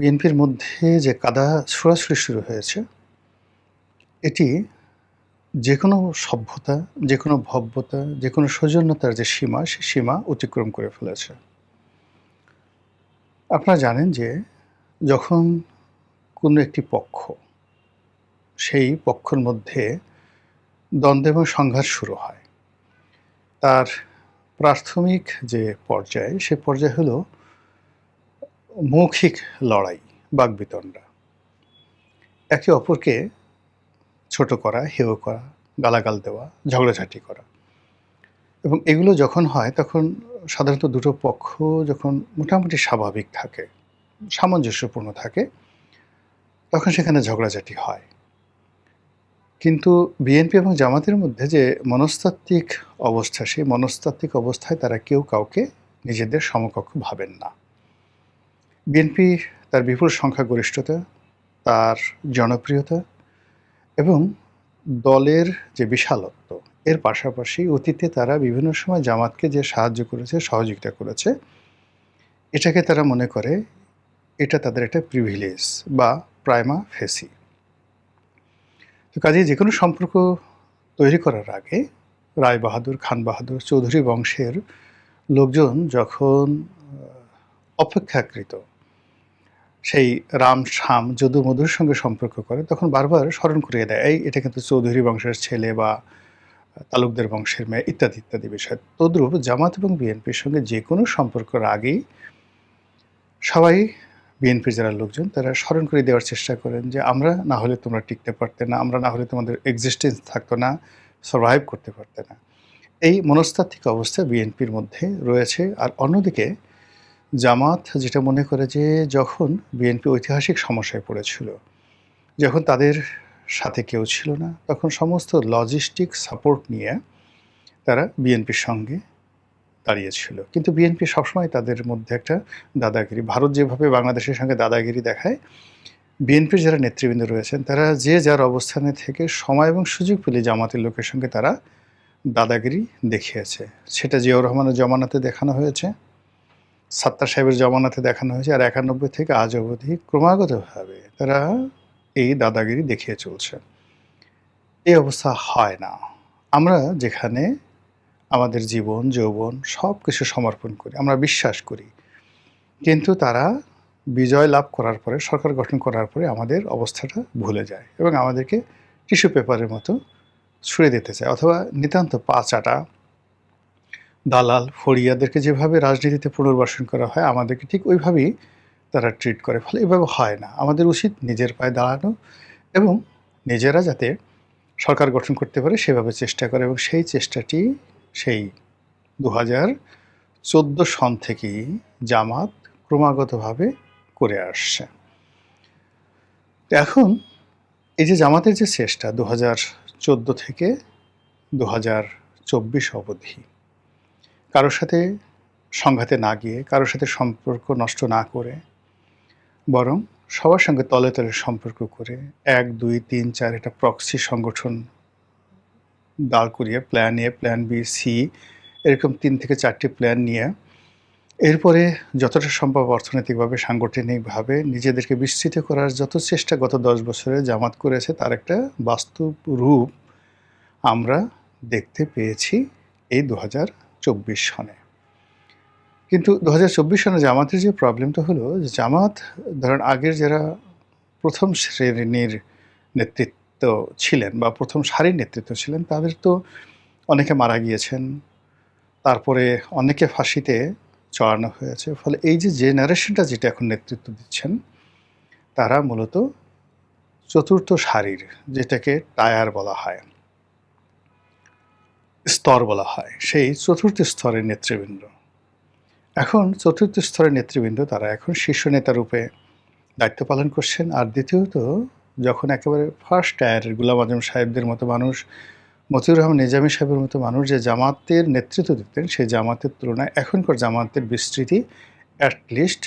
বিএনপির মধ্যে যে কাদা ছোড়াছুড়ি শুরু হয়েছে, এটি যেকোনো সভ্যতা, যেকোনো ভব্যতা, যেকোনো সৌজন্যতার যে সীমা, সে সীমা অতিক্রম করে ফেলেছে। আপনারা জানেন যে যখন কোনো একটি পক্ষ, সেই পক্ষের মধ্যে দ্বন্দ্ব এবং সংঘাত শুরু হয়, তার প্রাথমিক যে পর্যায়, সে পর্যায় হলো মৌখিক লড়াই, বাকবিতণ্ডা। একে অপরকে ছোট করা, হেয় করা, গালাগাল দেওয়া, ঝগড়াঝাটি করা। এবং এগুলো যখন হয় তখন সাধারণত দুটো পক্ষ যখন মোটামুটি স্বাভাবিক থাকে, সামঞ্জস্যপূর্ণ থাকে, তখন সেখানে ঝগড়াঝাটি হয়। কিন্তু বিএনপি এবং জামাতের মধ্যে যে মনস্তাত্ত্বিক অবস্থা, সেই মনস্তাত্ত্বিক অবস্থায় তারা কেউ কাউকে নিজেদের সমকক্ষ ভাবেন না। বিএনপি তার বিপুল সংখ্যাগরিষ্ঠতা, তার জনপ্রিয়তা এবং দলের যে বিশালত্ব, এর পাশাপাশি অতীতে তারা বিভিন্ন সময় জামাতকে যে সাহায্য করেছে, সহযোগিতা করেছে, এটাকে তারা মনে করে এটা তাদের একটা প্রিভিলেজ বা প্রাইমা ফেসি। তো কাজেই যে কোনো সম্পর্ক তৈরি করার আগে রায় বাহাদুর, খান বাহাদুর, চৌধুরী বংশের লোকজন যখন অপেক্ষাকৃত সেই রাম শাম যদু মধুর সঙ্গে সম্পর্ক করে, তখন বারবার স্মরণ করিয়ে দেয়, এই এটা কিন্তু চৌধুরী বংশের ছেলে বা তালুকদার বংশের মেয়ে, ইত্যাদি ইত্যাদি বিষয়। তদ্রূপ জামাত এবং বিএনপির সঙ্গে যে কোনো সম্পর্কের আগেই সবাই, বিএনপির যারা লোকজন, তারা স্মরণ করে দেওয়ার চেষ্টা করেন যে আমরা না হলে তোমরা টিকতে পারতে না, আমরা না হলে তোমাদের এক্সিস্টেন্স থাকতো না, সার্ভাইভ করতে পারতে না। এই মনস্তাত্ত্বিক অবস্থা বিএনপির মধ্যে রয়েছে। আর অন্যদিকে জামাত যেটা মনে করে যে যখন বিএনপি ঐতিহাসিক সমস্যায় পড়েছিল, যখন তাদের সাথে কেউ ছিল না, তখন সমস্ত লজিস্টিক সাপোর্ট নিয়ে তারা বিএনপির সঙ্গে দাঁড়িয়েছিল। কিন্তু বিএনপি সবসময় তাদের মধ্যে একটা দাদাগিরি, ভারত যেভাবে বাংলাদেশের সঙ্গে দাদাগিরি দেখায়, বিএনপির যারা নেতৃবৃন্দ রয়েছেন তারা যে যার অবস্থানে থেকে সময় এবং সুযোগ পেলে জামাতের লোকের সঙ্গে তারা দাদাগিরি দেখিয়েছে। সেটা জিয়াউর রহমানের জমানাতে দেখানো হয়েছে, সাত্তার সাহেবের জমানাতে দেখানো হয়েছে, আর 91 থেকে আজ অবধি ক্রমাগতভাবে তারা এই দাদাগিরি দেখিয়ে চলছে। এই অবস্থা হয় না। আমরা যেখানে আমাদের জীবন, যৌবন সব কিছু সমর্পণ করি, আমরা বিশ্বাস করি, কিন্তু তারা বিজয় লাভ করার পরে, সরকার গঠন করার পরে আমাদের অবস্থাটা ভুলে যায় এবং আমাদেরকে টিস্যু পেপারের মতো ছুঁড়ে দিতে চায়, অথবা নিতান্ত পা চাটা দালাল ফড়িয়াদেরকে যেভাবে রাজনীতিতে পুনর্বাসন করা হয়, আমাদেরকে ঠিক ওইভাবেই তারা ট্রিট করে। ফলে এভাবে হয় না। আমাদের উচিত নিজের পায়ে দাঁড়ানো এবং নিজেরা যাতে সরকার গঠন করতে পারে সেভাবে চেষ্টা করে, এবং সেই চেষ্টাটি সেই 2014 সন থেকেই জামাত ক্রমাগতভাবে করে আসছে। এখন এই যে জামাতের যে চেষ্টা 2014 থেকে 2024 অবধি, কারোর সাথে সংঘাতে না গিয়ে, কারোর সাথে সম্পর্ক নষ্ট না করে, বরং সবার সঙ্গে তলে তলে সম্পর্ক করে 1, 2, 3, 4 একটা প্রক্সি সংগঠন দাঁড় করিয়ে, plan A, plan B, C, এরকম 3 থেকে 4টি প্ল্যান নিয়ে, এরপরে যতটা সম্ভব অর্থনৈতিকভাবে, সাংগঠনিকভাবে নিজেদেরকে বিস্তৃত করার যত চেষ্টা গত 10 বছরে জামাত করেছে, তার একটা বাস্তব রূপ আমরা দেখতে পেয়েছি এই 2024 সনে। কিন্তু 2024 সনে জামাতের যে প্রবলেমটা হলো, জামাত ধরেন আগের যারা প্রথম শ্রেণীর নেতৃত্ব ছিলেন বা প্রথম সারির নেতৃত্ব ছিলেন, তাদের তো অনেকে মারা গিয়েছেন, তারপরে অনেকে ফাঁসিতে চড়ানো হয়েছে। ফলে এই যে জেনারেশনটা যেটা এখন নেতৃত্ব দিচ্ছেন, তারা মূলত চতুর্থ সারির, যেটাকে টায়ার বলা হয়, স্তর বলা হয়, সেই চতুর্থ স্তরের নেতৃবৃন্দ। এখন চতুর্থ স্তরের নেতৃবৃন্দ তারা এখন শীর্ষ নেতা রূপে দায়িত্ব পালন করছেন। আর দ্বিতীয়ত, যখন একেবারে ফার্স্ট টায়ারের গোলাম আজম সাহেবদের মতো মানুষ, মতিউর রহমান নিজামী সাহেবের মতো মানুষ যে জামাতের নেতৃত্ব দিতেন, সেই জামাতের তুলনায় এখনকার জামাতের বিস্তৃতি অ্যাটলিস্ট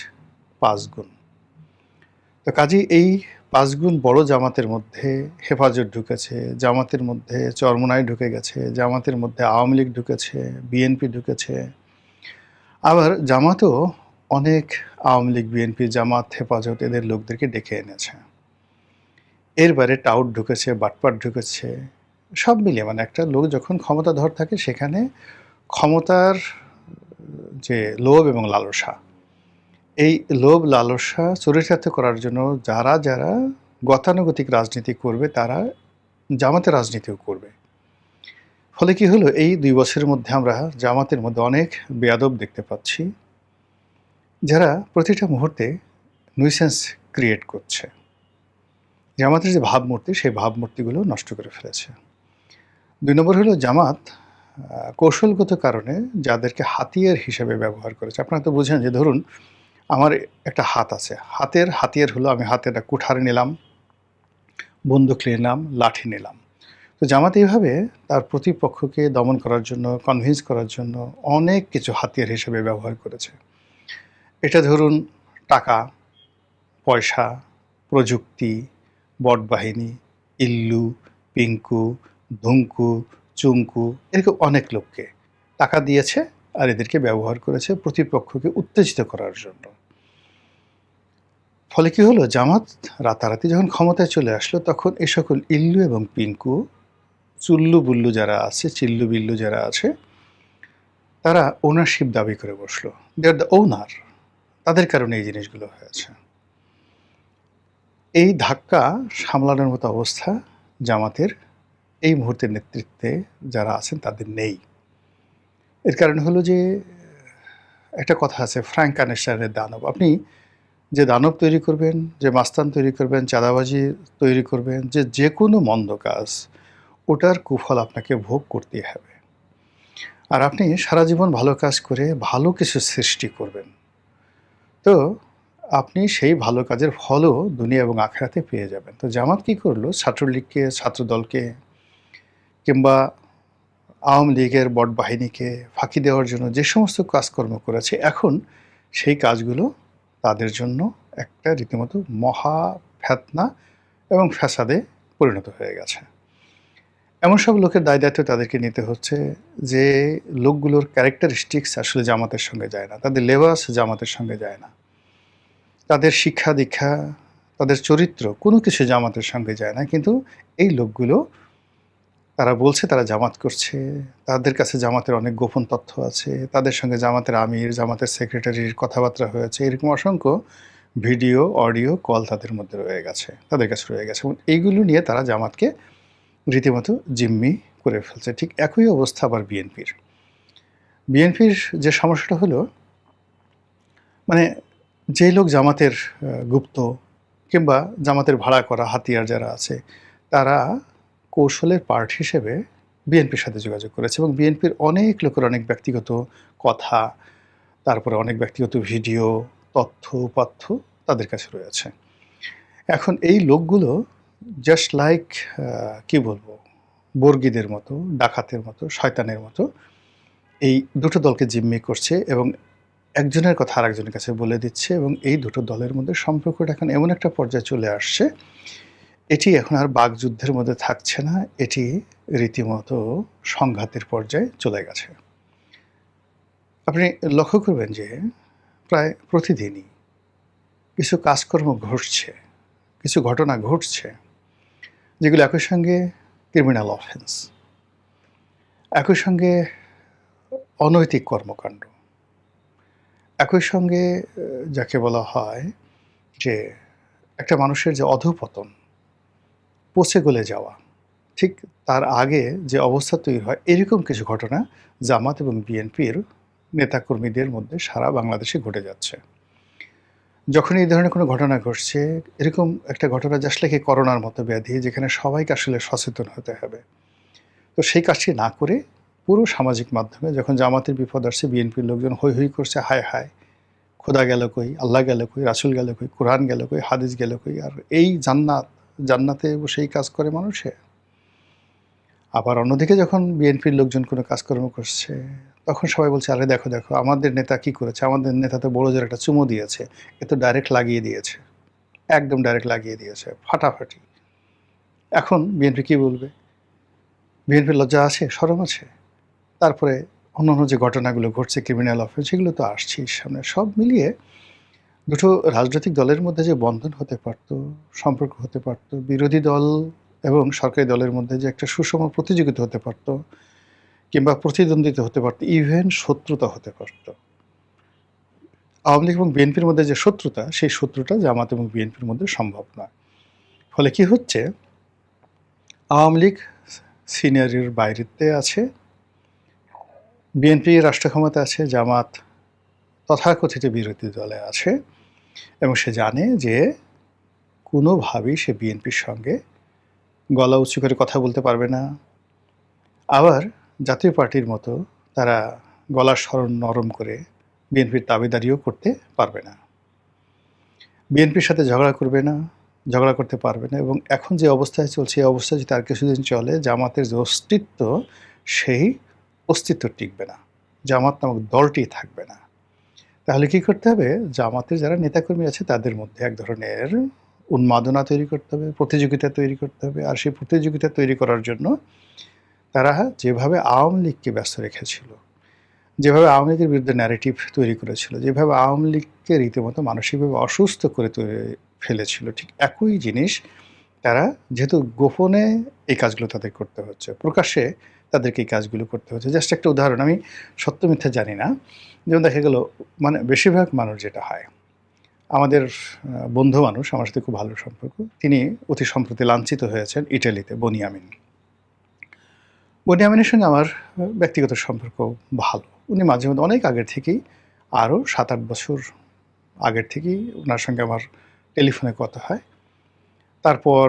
5 গুণ। তো কাজেই এই 5 গুণ বড় জামাতের মধ্যে হেফাজত ঢুকেছে, জামাতের মধ্যে চরমোনাই ঢুকে গেছে, জামাতের মধ্যে আওয়ামী লীগ ঢুকেছে, বিএনপি ঢুকেছে। আবার জামাতও অনেক আওয়ামী লীগ, বিএনপি, জামাত, হেফাজত এদের লোকদেরকে ডেকে এনেছে। এর বাইরে টাউট ঢুকেছে, বাটপাট ঢুকেছে, সব মিলিয়ে মানে একটা লোক যখন ক্ষমতাধর থাকে সেখানে ক্ষমতার যে লোভ এবং লালসা, এই লোভ লালসা চরিতার্থ করার জন্য যারা যারা গতানুগতিক রাজনীতি করবে তারা জামাতের রাজনীতিও করবে। ফলে কি হলো, এই ২ বছরের মধ্যে আমরা জামাতের মধ্যে অনেক বেয়াদব দেখতে পাচ্ছি, যারা প্রতিটা মুহূর্তে nuisance ক্রিয়েট করছে। জামাতের যে ভাবমূর্তি, সেই ভাবমূর্তিগুলো নষ্ট করে ফেলেছে। ২ নম্বর হলো জামাত কৌশলগত কারণে যাদেরকে হাতিয়ার হিসেবে ব্যবহার করেছে। আপনারা তো বুঝেন যে ধরুন আমার একটা হাত আছে, হাতের হাতিয়ার হলো আমি হাতে একটা কুঠার নিলাম, বন্দুক নিলাম, লাঠি নিলাম। তো জামাত এইভাবে তার প্রতিপক্ষকে দমন করার জন্য, কনভিন্স করার জন্য অনেক কিছু হাতিয়ার হিসেবে ব্যবহার করেছে। এটা ধরুন টাকা, পয়সা, প্রযুক্তি, বটবাহিনী, ইল্লু, পিঙ্কু, ধুঙ্কু, চুঙ্কু, এরকম অনেক লোককে টাকা দিয়েছে আর এদেরকে ব্যবহার করেছে প্রতিপক্ষকে উত্তেজিত করার জন্য। ফলে কি হলো, জামাত রাতারাতি যখন ক্ষমতায় চলে আসলো তখন এই সকল ইল্লু এবং পিঙ্কু, চুল্লু বুল্লু যারা আছে, চিল্লু বিল্লু যারা আছে, তারা ওনারশিপ দাবি করে বসলো। দে আর দ্য ওনার। তাদের কারণে এই জিনিসগুলো হয়েছে। এই ধাক্কা সামলানোর মতো অবস্থা জামাতের এই মুহূর্তের নেতৃত্বে যারা আছেন তাদের নেই। এর কারণ হলো যে একটা কথা আছে, ফ্র্যাঙ্কানস্টাইনের দানব। আপনি যে দানব তৈরি করবেন, যে মাস্তান তৈরি করবেন, চাঁদাবাজি তৈরি করবেন, যে কোনো মন্দ কাজ, ওটার কুফল আপনাকে ভোগ করতেই হবে। আর আপনি সারা জীবন ভালো কাজ করে ভালো কিছু সৃষ্টি করবেন, তো আপনি সেই ভালো কাজের ফলও দুনিয়া এবং আখিরাতে পেয়ে যাবেন। তো জামাত কী করলো, ছাত্রলীগকে, ছাত্রদলকে কিংবা আওয়ামী লীগের বটবাহিনীকে ফাঁকি দেওয়ার জন্য যে সমস্ত কাজকর্ম করেছে, এখন সেই কাজগুলো তাদের জন্য একটা রীতিমতো মহা ফেতনা এবং ফ্যাসাদে পরিণত হয়ে গেছে। এমন সব লোকের দায় দায়িত্ব তাদেরকে নিতে হচ্ছে যে লোকগুলোর ক্যারেক্টারিস্টিক্স আসলে জামাতের সঙ্গে যায় না, তাদের লেবাস জামাতের সঙ্গে যায় না, তাদের শিক্ষা দীক্ষা, তাদের চরিত্র কোনো কিছু জামাতের সঙ্গে যায় না। কিন্তু এই লোকগুলো, তারা বলছে তারা জামাত করছে, তাদের কাছে জামাতের অনেক গোপন তথ্য আছে, তাদের সঙ্গে জামাতের আমির, জামাতের সেক্রেটারির কথাবার্তা হয়েছে, এরকম অসংখ্য ভিডিও, অডিও কল তাদের মধ্যে রয়ে গেছে, তাদের কাছে রয়ে গেছে, এবং এইগুলো নিয়ে তারা জামাতকে রীতিমতো জিম্মি করে ফেলছে। ঠিক একই অবস্থা আবার বিএনপির। বিএনপির যে সমস্যাটা হলো, মানে যে লোক জামাতের গুপ্ত কিংবা জামাতের ভাড়া করা হাতিয়ার যারা আছে, তারা কৌশলের পার্ট হিসেবে বিএনপির সাথে যোগাযোগ করেছে, এবং বিএনপির অনেক লোকের অনেক ব্যক্তিগত কথা, তারপরে অনেক ব্যক্তিগত ভিডিও, তথ্য উপাত্য তাদের কাছে রয়েছে। এখন এই লোকগুলো জাস্ট লাইক কি বলবো, বর্গীদের মতো, ডাকাতের মতো, শয়তানের মতো এই দুটো দলকে জিম্মি করছে এবং একজনের কথা আরেকজনের কাছে বলে দিচ্ছে, এবং এই দুটো দলের মধ্যে সম্পর্কটা এখন এমন একটা পর্যায়ে চলে আসছে, এটি এখন আর বাকযুদ্ধের মধ্যে থাকছে না, এটি রীতিমতো সংঘাতের পর্যায়ে চলে গেছে। আপনি লক্ষ্য করবেন যে প্রায় প্রতিদিনই কিছু কাজকর্ম ঘটছে, কিছু ঘটনা ঘটছে, যেগুলো একই সঙ্গে ক্রিমিনাল অফেন্স, একই সঙ্গে অনৈতিক কর্মকাণ্ড, একই সঙ্গে যাকে বলা হয় যে একটা মানুষের যে অধঃপতন, পচে গলে যাওয়া, ঠিক তার আগে যে অবস্থা তৈরি হয়, এরকম কিছু ঘটনা জামাত এবং বিএনপির নেতাকর্মীদের মধ্যে সারা বাংলাদেশে ঘটে যাচ্ছে। যখন এই ধরনের কোনো ঘটনা ঘটছে, এরকম একটা ঘটনা জাস্ট লাইক করোনার মতো ব্যাধি, যেখানে সবাইকে আসলে সচেতন হতে হবে, তো সেই কাজটি না করে পুরো সামাজিক মাধ্যমে যখন জামাতের বিপদ আসছে, বিএনপির লোকজন হৈ হৈ করছে, হায় হায়, খোদা গেল কই, আল্লাহ গেল কই, রাসূল গেল কই, কোরআন গেল কই, হাদিস গেল কই, আর এই জান্নাতে বসেই কাজ করে মানুষে। আবার অন্যদিকে যখন বিএনপির লোকজন কোনো কাজকর্ম করছে, তখন সবাই বলছে, আরে দেখো দেখো আমাদের নেতা কি করেছে, আমাদের নেতা তো বড় জোর একটা চুমু দিয়েছে, এ তো ডাইরেক্ট লাগিয়ে দিয়েছে, একদম ডাইরেক্ট লাগিয়ে দিয়েছে, ফাটাফাটি। এখন বিএনপি কি বলবে? বিএনপির লজ্জা আছে, শরম আছে? তারপরে অন্যান্য যে ঘটনাগুলো ঘটছে ক্রিমিনাল অফেন্স সেগুলো তো আসছেই সামনে। সব মিলিয়ে দুটো রাজনৈতিক দলের মধ্যে যে বন্ধন হতে পারত, সম্পর্ক হতে পারত, বিরোধী দল এবং সরকারি দলের মধ্যে যে একটা সুষম প্রতিযোগিতা হতে পারত কিংবা প্রতিদ্বন্দ্বিতা হতে পারত, ইভেন শত্রুতা হতে পারত। আওয়ামী লীগ এবং বিএনপির মধ্যে যে শত্রুতা, সেই শত্রুতা জামাত এবং বিএনপির মধ্যে সম্ভব নয়। ফলে কি হচ্ছে, আওয়ামী লীগ সিনারিওর বাইরেতে আছে, বিএনপি রাষ্ট্র ক্ষমতায় আছে, জামাত তথাকথিত বিরোধী দলে আছে এবং সে জানে যে কোনোভাবেই সে বিএনপির সঙ্গে গলা উঁচু করে কথা বলতে পারবে না। আবার জাতীয় পার্টির মতো তারা গলার স্বর নরম করে বিএনপির দাবিদারিও করতে পারবে না, বিএনপির সাথে ঝগড়া করবে না, ঝগড়া করতে পারবে না। এবং এখন যে অবস্থায় চলছে, এই অবস্থায় যদি আর কিছুদিন চলে, জামাতের যে অস্তিত্ব, সেই অস্তিত্ব টিকবে না, জামাত নামক দলটি থাকবে না। তাহলে কি করতে হবে, জামাতের যারা নেতাকর্মী আছে তাদের মধ্যে এক ধরনের উন্মাদনা তৈরি করতে হবে, প্রতিযোগিতা তৈরি করতে হবে। আর সেই প্রতিযোগিতা তৈরি করার জন্য তারা যেভাবে আওয়ামী লীগকে ব্যস্ত রেখেছিল, যেভাবে আওয়ামী লীগের বিরুদ্ধে ন্যারেটিভ তৈরি করেছিল, যেভাবে আওয়ামী লীগকে রীতিমতো মানসিকভাবে অসুস্থ করে ফেলেছিল, ঠিক একই জিনিস তারা, যেহেতু গোপনে এই কাজগুলো তাদের করতে হচ্ছে, প্রকাশ্যে তাদেরকে এই কাজগুলো করতে হচ্ছে। জাস্ট একটা উদাহরণ, আমি সত্য মিথ্যা জানি না, যেমন দেখা গেল, মানে বেশিরভাগ মানুষ যেটা হয়, আমাদের বন্ধু মানুষ, আমার সাথে খুব ভালো সম্পর্ক, তিনি অতি সম্প্রতি লাঞ্ছিত হয়েছেন ইটালিতে, বনিয়ামিন। বনিয়ামিনের সঙ্গে আমার ব্যক্তিগত সম্পর্ক ভালো। উনি মাঝে মধ্যে, অনেক আগের থেকেই, আরও 7-8 বছর আগের থেকেই ওনার সঙ্গে আমার টেলিফোনে কথা হয়। তারপর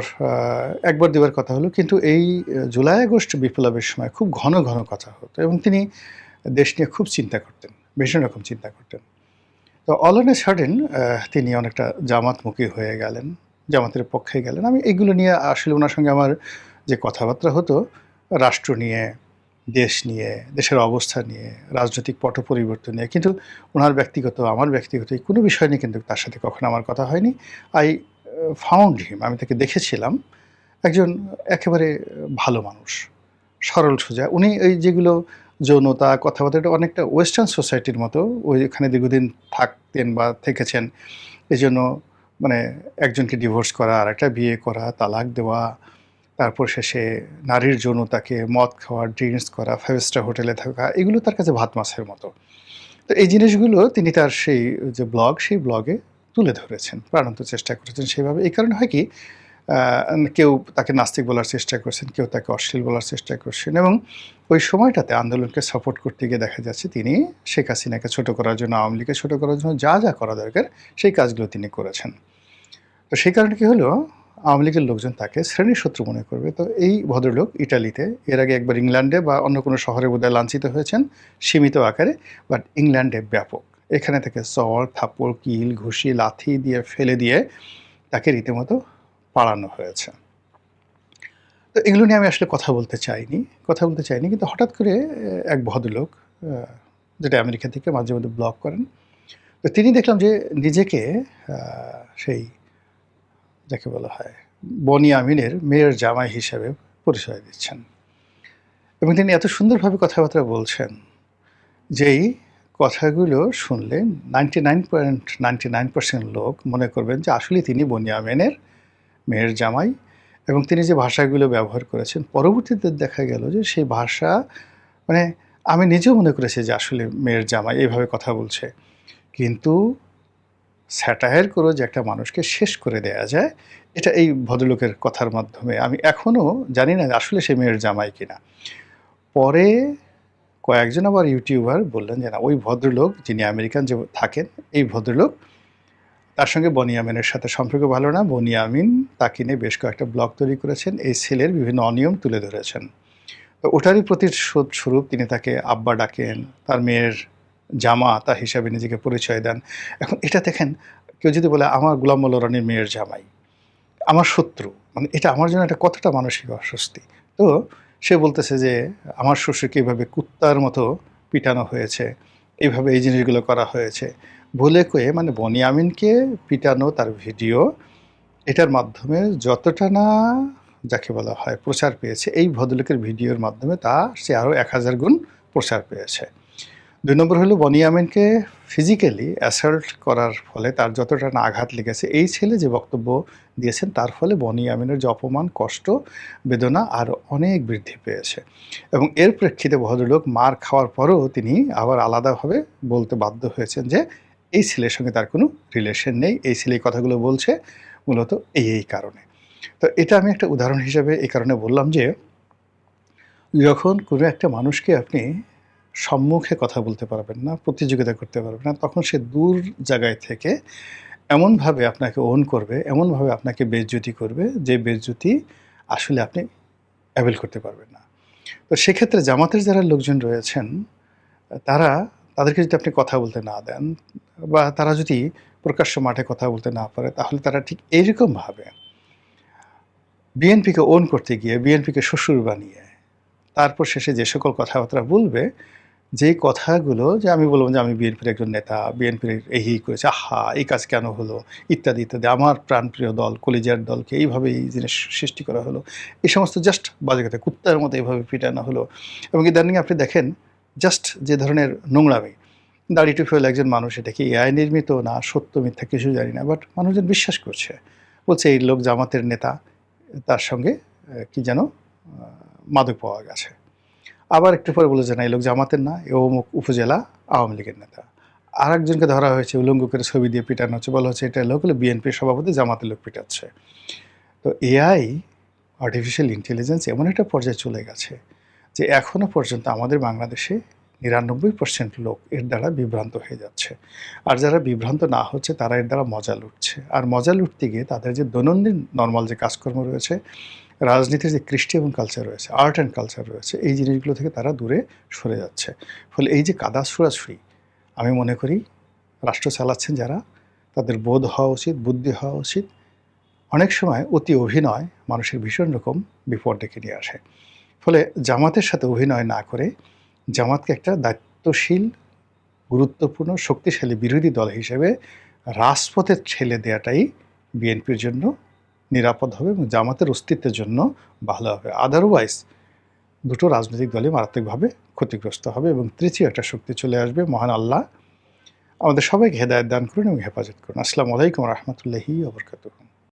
একবার দুবার কথা হলো, কিন্তু এই জুলাই আগস্ট বিপ্লবের সময় খুব ঘন ঘন কথা হতো এবং তিনি দেশ নিয়ে খুব চিন্তা করতেন, ভীষণ রকম চিন্তা করতেন। তো অল অন এ সাডেন তিনি অনেকটা জামাতমুখী হয়ে গেলেন, জামাতের পক্ষে গেলেন। আমি এগুলো নিয়ে আসলে ওনার সঙ্গে আমার যে কথাবার্তা হতো, রাষ্ট্র নিয়ে, দেশ নিয়ে, দেশের অবস্থা নিয়ে, রাজনৈতিক পট পরিবর্তন নিয়ে, কিন্তু ওনার ব্যক্তিগত, আমার ব্যক্তিগত এই কোনো বিষয় নিয়ে কিন্তু তার সাথে কখনো আমার কথা হয়নি। আই ফাউন্ড হিম, আমি তাকে দেখেছিলাম, একজন একেবারে ভালো মানুষ, সরল সোজা। উনি এই যেগুলো যৌনতা, কথাবার্তা, এটা অনেকটা ওয়েস্টার্ন সোসাইটির মতো, ওইখানে দীর্ঘদিন থাকতেন বা থেকেছেন। এই জন্য মানে একজনকে ডিভোর্স করা, আর একটা বিয়ে করা, তালাক দেওয়া, তারপর শেষে নারীর যৌনতাকে, মদ খাওয়া, ড্রিঙ্কস করা, 5 স্টার হোটেলে থাকা, এগুলো তার কাছে ভাত মাছের মতো। তো এই জিনিসগুলো তিনি তার সেই যে ব্লগ, সেই ব্লগে তুলে ধরেছেন, প্রাণান্ত চেষ্টা করেছেন সেভাবে। এই কারণে হয় কি, কেউ তাকে নাস্তিক বলার চেষ্টা করছেন, কেউ তাকে অশ্লীল বলার চেষ্টা করছেন, এবং ওই সময়টাতে আন্দোলনকে সাপোর্ট করতে গিয়ে দেখা যাচ্ছে তিনি শেখ হাসিনাকে ছোটো করার জন্য, আওয়ামী লীগকে ছোটো করার জন্য যা যা করা দরকার সেই কাজগুলো তিনি করেছেন। তো সেই কারণে কী হলো, আওয়ামী লীগের লোকজন তাকে শ্রেণীর শত্রু মনে করবে। তো এই ভদ্রলোক ইটালিতে, এর আগে একবার ইংল্যান্ডে বা অন্য কোনো শহরে বোধহয় লাঞ্ছিত হয়েছেন সীমিত আকারে, বাট ইংল্যান্ডে ব্যাপক। এখানে থেকে চড়, থাপ্পড়, কিল, ঘুষি, লাথি দিয়ে ফেলে দিয়ে তাকে রীতিমতো পালানো হয়েছে। তো এগুলো নিয়ে আমি আসলে কথা বলতে চাইনি, কিন্তু হঠাৎ করে এক ভদ্রলোক, যেটা আমেরিকা থেকে মাঝে মধ্যে ব্লগ করেন, তো তিনি দেখলাম যে নিজেকে সেই যাকে বলা হয় বনিয়ামিনের মেয়ের জামাই হিসেবে পরিচয় দিচ্ছেন, এবং তিনি এত সুন্দরভাবে কথাবার্তা বলছেন, যেই কথাগুলো শুনলে 99.99% লোক মনে করবেন যে আসলে তিনি বনিয়ামিনের মেয়ের জামাই। এবং তিনি যে ভাষাগুলো ব্যবহার করেছেন, পরবর্তীতে দেখা গেল যে সেই ভাষা, মানে আমি নিজেও মনে করেছি যে আসলে মেয়ের জামাই এইভাবে কথা বলছে, কিন্তু স্যাটায়ার করে যে একটা মানুষকে শেষ করে দেয়া যায়, এটা এই ভদ্রলোকের কথার মাধ্যমে আমি এখনও জানি না আসলে সে মেয়ের জামাই কিনা। পরে কয়েকজন আবার ইউটিউবার বললেন যে না, ওই ভদ্রলোক যিনি আমেরিকান যে থাকেন, এই ভদ্রলোক, তার সঙ্গে বনিয়ামিনের সাথে সম্পর্ক ভালো না, বনিয়ামিন তাকে নিয়ে বেশ কয়েকটা ব্লগ তৈরি করেছেন, এই ছেলের বিভিন্ন অনিয়ম তুলে ধরেছেন। তো ওটারই প্রতিশোধ স্বরূপ তিনি তাকে আব্বা ডাকেন, তার মেয়ের জামাতা হিসাবে নিজেকে পরিচয় দেন। এখন এটা দেখেন, কেউ যদি বলে আমার গোলাম মোল্লা রানীর মেয়ের জামাই, আমার শত্রু, মানে এটা আমার জন্য এটা কতটা মানসিক অস্বস্তি। তো সে বলতেছে যে আমার শ্বশুরকে এইভাবে কুত্তার মতো পিটানো হয়েছে, এইভাবে এই জিনিসগুলো করা হয়েছে, বলে কয়ে, মানে বনিয়ামিনকে পিটানো, তার ভিডিও, এটার মাধ্যমে যতটা না যাকে বলা হয় প্রচার পেয়েছে, এই ভদ্রলোকের ভিডিওর মাধ্যমে তা সে আরও 1000 গুণ প্রচার পেয়েছে। ২ নম্বর হলো বনি আমিনকে ফিজিক্যালি অ্যাসাল্ট করার ফলে তার যতটা না আঘাত লেগেছে, এই ছেলে যে বক্তব্য দিয়েছেন তার ফলে বনি আমিনের যে অপমান, কষ্ট, বেদনা আরও অনেক বৃদ্ধি পেয়েছে এবং এর প্রেক্ষিতে ভদ্রলোক মার খাওয়ার পরেও তিনি আবার আলাদাভাবে বলতে বাধ্য হয়েছেন যে এই ছেলের সঙ্গে তার কোনো রিলেশন নেই। এই ছেলে এই কথাগুলো বলছে মূলত এই কারণে। তো এটা আমি একটা উদাহরণ হিসেবে এই কারণে বললাম যে, যখন কোনো একটা মানুষকে আপনি সম্মুখে কথা বলতে পারবেন না, প্রতিযোগিতা করতে পারবেন না, তখন সে দূর জায়গায় থেকে এমনভাবে আপনাকে ওন করবে, এমনভাবে আপনাকে বেইজ্জতি করবে, যে বেইজ্জতি আসলে আপনি অ্যাভয়েড করতে পারবেন না। তো সেক্ষেত্রে জামাতের যারা লোকজন রয়েছেন, তাদেরকে যদি আপনি কথা বলতে না দেন বা তারা যদি প্রকাশ্য মাঠে কথা বলতে না পারে, তাহলে তারা ঠিক এইরকমভাবে বিএনপিকে ওন করতে গিয়ে বিএনপিকে শ্বশুর বানিয়ে তারপর শেষে যে সকল কথাবার্তা বলবে, যেই কথাগুলো যে আমি বলব যে আমি বিএনপির একজন নেতা, বিএনপির এই করেছে, আহা! এই কাজ কেন হলো? ইত্যাদি, ইত্যাদি। আমার প্রাণপ্রিয় দল, কলিজার দলকে এইভাবে এই জিনিস সৃষ্টি করা হলো। এই সমস্ত জাস্ট বাজে কথা। কুত্তার মতো এভাবে পিটানো হলো এবং ইদানিং আপনি দেখেন জাস্ট যে ধরনের নোংরামি, দাড়ি টুপিওয়ালা একজন মানুষ, এটা কি এআই নির্মিত না সত্য মিথ্যা কিছু জানি না। বাট মানুষজন বিশ্বাস করছে। বলছে এই লোক জামাতের নেতা, তার সঙ্গে কি যেন মাদক পাওয়া গেছে। আবার একটু পরে বলে যে না এই লোক জামাতের না, এ অমুক উপজেলা আওয়ামী লীগের নেতা। আরেকজনকে ধরা হয়েছে, উলঙ্গ করে ছবি দিয়ে পিটানো হচ্ছে, বলা হচ্ছে এটা লোক হলো বিএনপির সভাপতি, জামাতের লোক পিটাচ্ছে। তো এআই, আর্টিফিশিয়াল ইন্টেলিজেন্স এমন একটা পর্যায়ে চলে গেছে যে এখনও পর্যন্ত আমাদের বাংলাদেশে ৯৯% লোক এর দ্বারা বিভ্রান্ত হয়ে যাচ্ছে। আর যারা বিভ্রান্ত না হচ্ছে তারা এর দ্বারা মজা লুটছে। আর মজা লুটতে গিয়ে তাদের যে দৈনন্দিন নরমাল যে কাজকর্ম রয়েছে, রাজনীতির যে কৃষ্টি এবং কালচার রয়েছে, আর্ট অ্যান্ড কালচার রয়েছে, এই জিনিসগুলো থেকে তারা দূরে সরে যাচ্ছে। ফলে এই যে কাদা ছোড়াছুড়ি, আমি মনে করি রাষ্ট্র চালাচ্ছেন যারা, তাদের বোধ হওয়া উচিত, বুদ্ধি হওয়া উচিত। অনেক সময় অতি অভিনয় মানুষের ভীষণ রকম বিপদ ডেকে নিয়ে আসে। ফলে জামাতের সাথে অভিনয় না করে জামাতকে একটা দায়িত্বশীল, গুরুত্বপূর্ণ, শক্তিশালী বিরোধী দল হিসেবে রাজপথে ঠেলে দেওয়াটাই বিএনপির জন্য নিরাপদ হবে এবং জামাতের অস্তিত্বের জন্য ভালো হবে। আদারওয়াইজ দুটো রাজনৈতিক দলই মারাত্মকভাবে ক্ষতিগ্রস্ত হবে এবং তৃতীয় একটা শক্তি চলে আসবে। মহান আল্লাহ আমাদের সবাইকে হেদায়েত দান করুন এবং হেফাজত করুন। আসসালামু আলাইকুম ওয়া রাহমাতুল্লাহি ওয়া বারাকাতুহু।